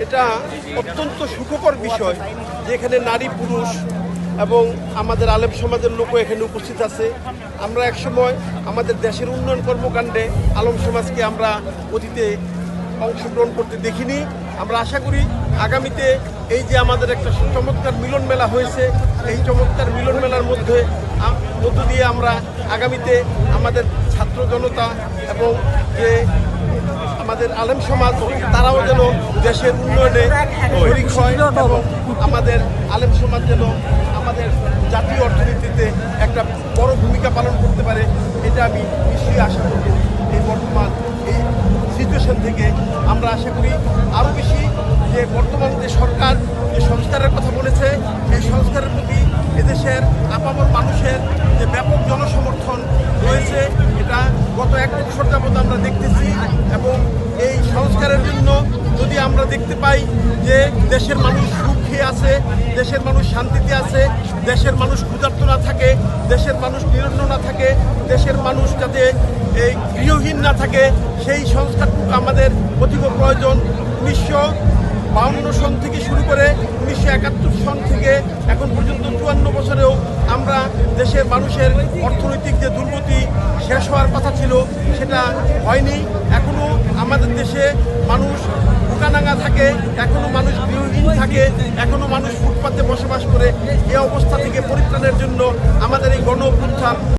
এটা অত্যন্ত সুখকর বিষয় যেখানে নারী পুরুষ এবং আমাদের আলেম সমাজের লোকও এখানে উপস্থিত আছে। আমরা একসময় আমাদের দেশের উন্নয়ন কর্মকাণ্ডে আলেম সমাজকে আমরা অতীতে অংশগ্রহণ করতে দেখিনি। আমরা আশা করি আগামীতে এই যে আমাদের একটা চমৎকার মিলন মেলা হয়েছে, এই চমৎকার মিলন মেলার মধ্য দিয়ে আমরা আগামীতে আমাদের ছাত্র জনতা এবং যে আমাদের আলেম সমাজ তারাও যেন দেশের উন্নয়নে শরিক হয় এবং আমাদের আলেম সমাজ যেন আমাদের জাতীয় অর্থনীতিতে একটা বড় ভূমিকা পালন করতে পারে, এটা আমি নিশ্চয়ই আশা করব। এই বর্তমান এই সিচুয়েশন থেকে আমরা আশা করি আরও বেশি যে বর্তমান যে সরকার যে সংস্কারের কথা বলেছে, এই সংস্কারের প্রতি এদেশের আপামর মানুষের যে ব্যাপক জনসমর্থন রয়েছে, এটা গত 1 বছর যাবত আমরা দেখতেছি। এবং এই সংস্কারের জন্য যদি আমরা দেখতে পাই যে দেশের মানুষ সুখে আছে, দেশের মানুষ শান্তিতে আছে, দেশের মানুষ ক্ষুধার্ত না থাকে, দেশের মানুষ নিরন্ন না থাকে, দেশের মানুষ যাতে এই গৃহহীন না থাকে, সেই সংস্কারটুকু আমাদের অতীব প্রয়োজন। 1952 সন থেকে শুরু করে 1971 সন থেকে এখন পর্যন্ত 54 বছরেও আমরা দেশের মানুষের অর্থনৈতিক যে দুর্গতি শেষ হওয়ার কথা ছিল সেটা হয়নি। এখনও আমাদের দেশে মানুষ বুকানাঙ্গা থাকে, এখনও মানুষ গৃহহীন থাকে, এখনও মানুষ ফুটপাতে বসবাস করে। এই অবস্থা থেকে পরিত্রাণের জন্য আমাদের এই গণ অভ্যুত্থান